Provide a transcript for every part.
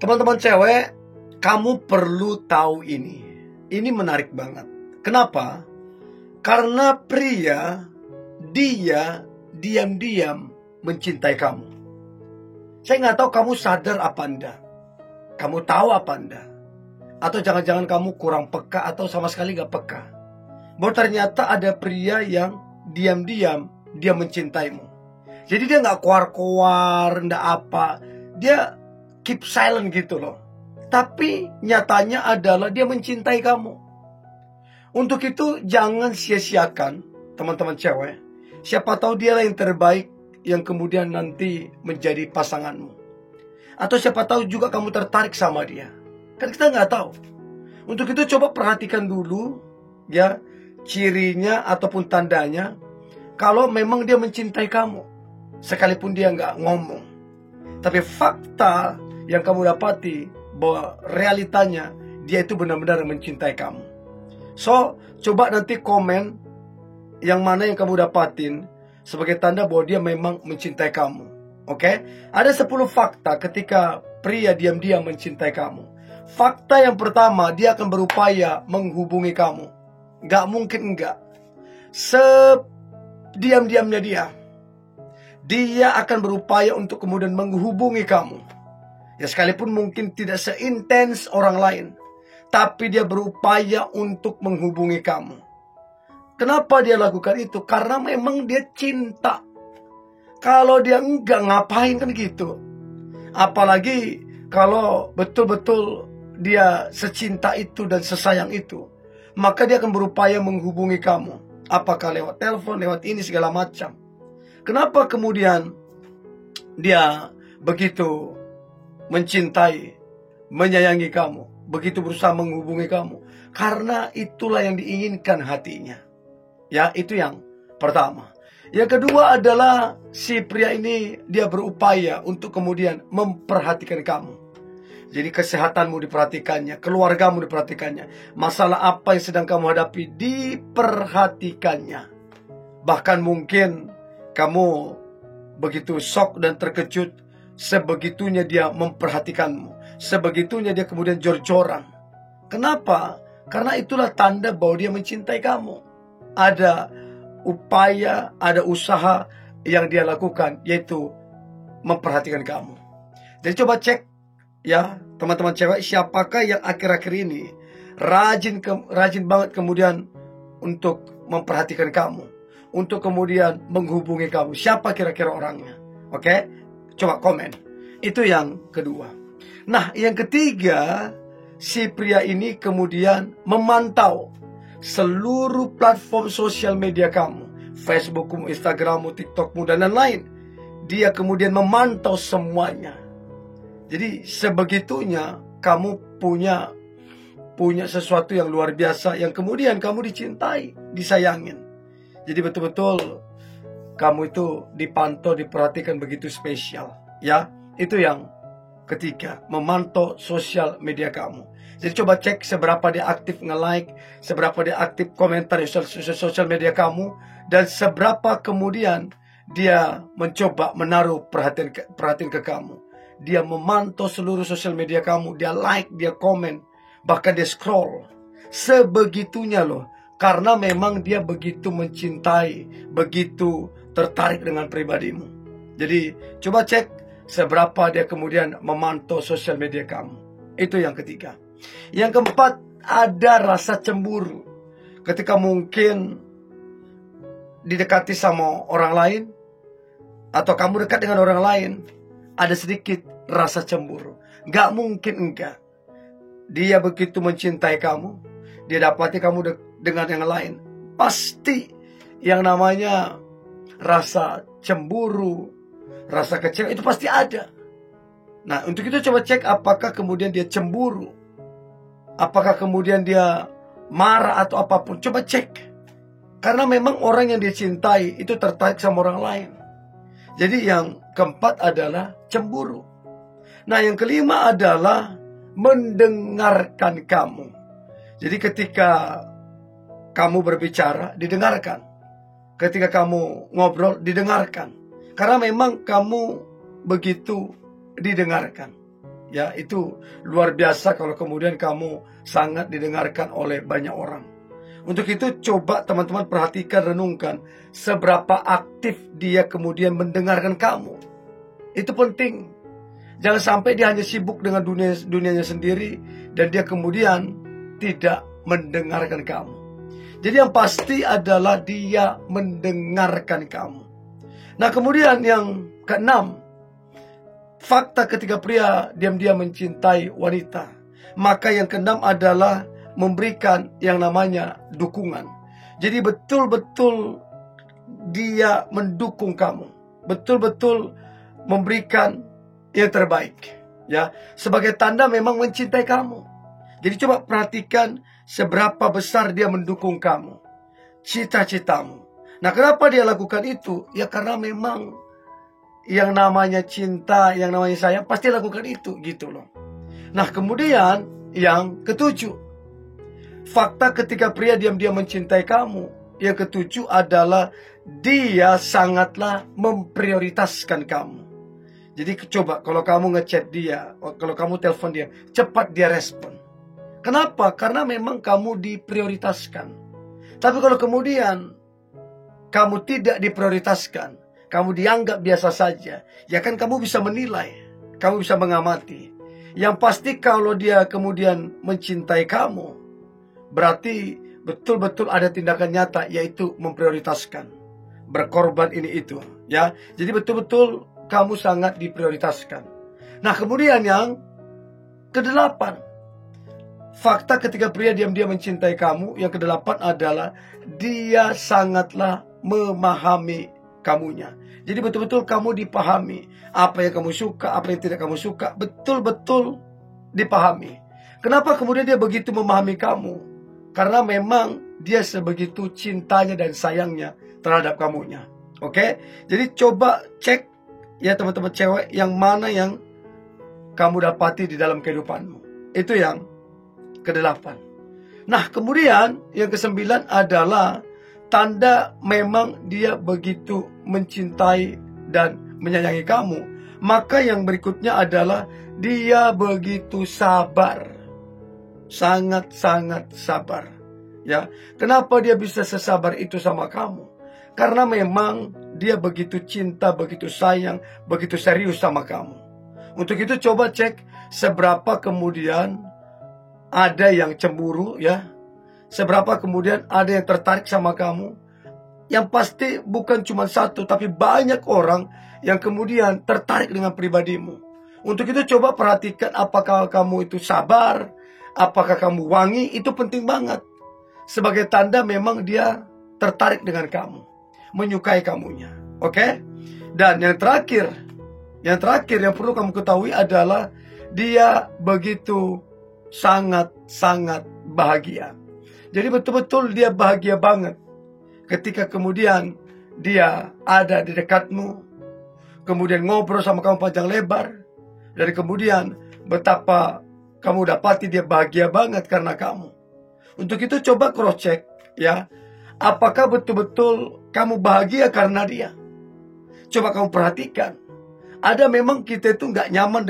Teman-teman cewek, kamu perlu tahu ini. Ini menarik banget. Kenapa? Karena pria, dia diam-diam mencintai kamu. Saya nggak tahu kamu sadar apa Anda. Kamu tahu apa Anda. Atau jangan-jangan kamu kurang peka atau sama sekali nggak peka. Bahwa ternyata ada pria yang diam-diam dia mencintaimu. Jadi dia nggak kuar-kuar, nggak apa. Dia keep silent gitu loh. Tapi nyatanya adalah dia mencintai kamu. Untuk itu jangan sia-siakan teman-teman cewek. Siapa tahu dialah yang terbaik yang kemudian nanti menjadi pasanganmu. Atau siapa tahu juga kamu tertarik sama dia. Kan kita nggak tahu. Untuk itu coba perhatikan dulu ya cirinya ataupun tandanya. Kalau memang dia mencintai kamu. Sekalipun dia nggak ngomong. Tapi fakta yang kamu dapati bahwa realitanya dia itu benar-benar mencintai kamu. So, coba nanti komen yang mana yang kamu dapatin sebagai tanda bahwa dia memang mencintai kamu. Oke? Ada 10 fakta ketika pria diam-diam mencintai kamu. Fakta yang pertama, dia akan berupaya menghubungi kamu. Gak mungkin enggak. Sediam-diamnya dia akan berupaya untuk kemudian menghubungi kamu. Ya sekalipun mungkin tidak seintens orang lain, tapi dia berupaya untuk menghubungi kamu. Kenapa dia lakukan itu? Karena memang dia cinta. Kalau dia enggak, ngapain kan gitu. Apalagi kalau betul-betul dia secinta itu dan sesayang itu, maka dia akan berupaya menghubungi kamu. Apakah lewat telepon, lewat ini segala macam. Kenapa kemudian dia begitu mencintai, menyayangi kamu, begitu berusaha menghubungi kamu? Karena itulah yang diinginkan hatinya. Ya, itu yang pertama. Yang kedua adalah si pria ini dia berupaya untuk kemudian memperhatikan kamu. Jadi kesehatanmu diperhatikannya, keluargamu diperhatikannya, masalah apa yang sedang kamu hadapi diperhatikannya. Bahkan mungkin kamu begitu shock dan terkejut, sebegitunya dia memperhatikanmu, sebegitunya dia kemudian jor-joran. Kenapa? Karena itulah tanda bahwa dia mencintai kamu. Ada upaya, ada usaha yang dia lakukan, yaitu memperhatikan kamu. Jadi coba cek ya teman-teman cewek, siapakah yang akhir-akhir ini rajin banget kemudian untuk memperhatikan kamu, untuk kemudian menghubungi kamu. Siapa kira-kira orangnya? Oke? Coba komen. Itu yang kedua. Nah, yang ketiga, si pria ini kemudian memantau seluruh platform sosial media kamu. Facebookmu, Instagrammu, TikTokmu, dan lain-lain. Dia kemudian memantau semuanya. Jadi sebegitunya kamu punya sesuatu yang luar biasa, yang kemudian kamu dicintai, disayangin. Jadi betul-betul kamu itu dipantau, diperhatikan begitu spesial. Ya, itu yang ketiga, memantau sosial media kamu. Jadi coba cek seberapa dia aktif nge-like, seberapa dia aktif komentar di sosial media kamu, dan seberapa kemudian dia mencoba menaruh perhatian ke kamu. Dia memantau seluruh sosial media kamu, dia like, dia komen, bahkan dia scroll. Sebegitunya loh. Karena memang dia begitu mencintai, begitu tertarik dengan pribadimu. Jadi coba cek seberapa dia kemudian memantau sosial media kamu. Itu yang ketiga. Yang keempat, ada rasa cemburu. Ketika mungkin didekati sama orang lain, atau kamu dekat dengan orang lain, ada sedikit rasa cemburu. Gak mungkin enggak. Dia begitu mencintai kamu, dia dapati kamu dengan yang lain, pasti yang namanya rasa cemburu, rasa kecewa itu pasti ada. Nah, untuk itu coba cek apakah kemudian dia cemburu, apakah kemudian dia marah atau apapun. Coba cek. Karena memang orang yang dia cintai itu tertarik sama orang lain. Jadi yang keempat adalah cemburu. Nah, yang kelima adalah mendengarkan kamu. Jadi ketika kamu berbicara, didengarkan. Ketika kamu ngobrol, didengarkan. Karena memang kamu begitu didengarkan. Ya, itu luar biasa kalau kemudian kamu sangat didengarkan oleh banyak orang. Untuk itu coba teman-teman perhatikan, renungkan seberapa aktif dia kemudian mendengarkan kamu. Itu penting. Jangan sampai dia hanya sibuk dengan dunianya sendiri dan dia kemudian tidak mendengarkan kamu. Jadi yang pasti adalah dia mendengarkan kamu. Nah, kemudian yang keenam, fakta ketika pria diam-diam mencintai wanita. Maka yang keenam adalah memberikan yang namanya dukungan. Jadi betul-betul dia mendukung kamu. Betul-betul memberikan yang terbaik. Ya, sebagai tanda memang mencintai kamu. Jadi coba perhatikan seberapa besar dia mendukung kamu. Cita-citamu. Nah, kenapa dia lakukan itu? Ya karena memang yang namanya cinta, yang namanya sayang pasti lakukan itu gitu loh. Nah, kemudian yang ketujuh, fakta ketika pria diam-diam mencintai kamu. Yang ketujuh adalah dia sangatlah memprioritaskan kamu. Jadi coba kalau kamu ngechat dia, kalau kamu telepon dia, cepat dia respon. Kenapa? Karena memang kamu diprioritaskan. Tapi kalau kemudian kamu tidak diprioritaskan, kamu dianggap biasa saja, ya kan kamu bisa menilai, kamu bisa mengamati. Yang pasti kalau dia kemudian mencintai kamu, berarti betul-betul ada tindakan nyata, yaitu memprioritaskan, berkorban ini itu, ya. Jadi betul-betul kamu sangat diprioritaskan. Nah, kemudian yang kedelapan, fakta ketika pria diam-diam mencintai kamu, yang kedelapan adalah dia sangatlah memahami kamunya. Jadi betul-betul kamu dipahami. Apa yang kamu suka, apa yang tidak kamu suka, betul-betul dipahami. Kenapa kemudian dia begitu memahami kamu? Karena memang dia sebegitu cintanya dan sayangnya terhadap kamunya. Oke? Jadi coba cek ya teman-teman cewek, yang mana yang kamu dapati di dalam kehidupanmu. Itu yang kedelapan. Nah, kemudian yang kesembilan adalah tanda memang dia begitu mencintai dan menyayangi kamu. Maka yang berikutnya adalah dia begitu sabar. Sangat-sangat sabar. Ya, kenapa dia bisa sesabar itu sama kamu? Karena memang dia begitu cinta, begitu sayang, begitu serius sama kamu. Untuk itu coba cek seberapa kemudian ada yang cemburu, ya. Seberapa kemudian ada yang tertarik sama kamu. Yang pasti bukan cuma satu, tapi banyak orang yang kemudian tertarik dengan pribadimu. Untuk itu coba perhatikan apakah kamu itu sabar, apakah kamu wangi, itu penting banget. Sebagai tanda memang dia tertarik dengan kamu, menyukai kamunya. Oke? Dan yang terakhir yang perlu kamu ketahui adalah dia begitu sangat-sangat bahagia. Jadi betul-betul dia bahagia banget ketika kemudian dia ada di dekatmu, kemudian ngobrol sama kamu panjang lebar, dan kemudian betapa kamu dapati dia bahagia banget karena kamu. Untuk itu coba cross check, ya, apakah betul-betul kamu bahagia karena dia. Coba kamu perhatikan, ada memang kita itu nggak nyaman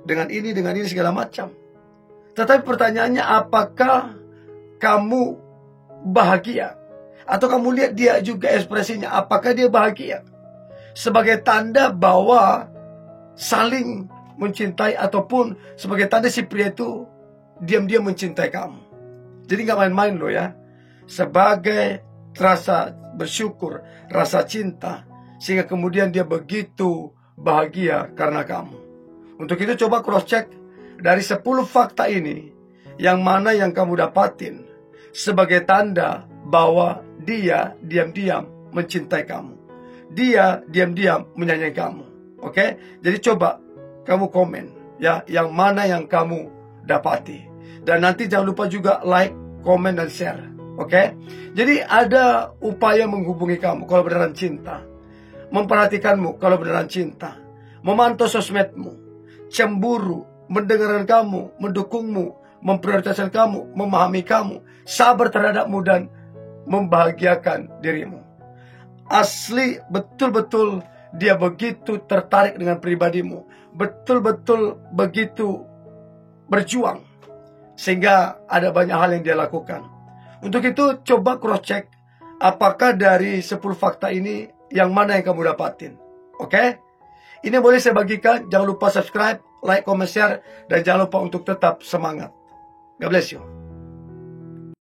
dengan ini segala macam. Tetapi pertanyaannya, apakah kamu bahagia? Atau kamu lihat dia juga ekspresinya, apakah dia bahagia? Sebagai tanda bahwa saling mencintai, ataupun sebagai tanda si pria itu diam-diam mencintai kamu. Jadi gak main-main loh ya. Sebagai rasa bersyukur, rasa cinta, sehingga kemudian dia begitu bahagia karena kamu. Untuk itu coba cross check dari 10 fakta ini, yang mana yang kamu dapatin sebagai tanda bahwa dia diam-diam mencintai kamu, dia diam-diam menyayangi kamu. Oke? Jadi coba kamu komen ya, yang mana yang kamu dapati. Dan nanti jangan lupa juga like, komen, dan share. Oke? Jadi ada upaya menghubungi kamu kalau beneran cinta, memperhatikanmu kalau beneran cinta, memantau sosmedmu, cemburu, mendengarkan kamu, mendukungmu, memprioritaskan kamu, memahami kamu, sabar terhadapmu, dan membahagiakan dirimu. Asli betul-betul dia begitu tertarik dengan pribadimu, betul-betul begitu berjuang, sehingga ada banyak hal yang dia lakukan. Untuk itu coba cross check, apakah dari 10 fakta ini yang mana yang kamu dapatin. Oke? Ini boleh saya bagikan. Jangan lupa subscribe, like, comment, share, dan jangan lupa untuk tetap semangat. God bless you.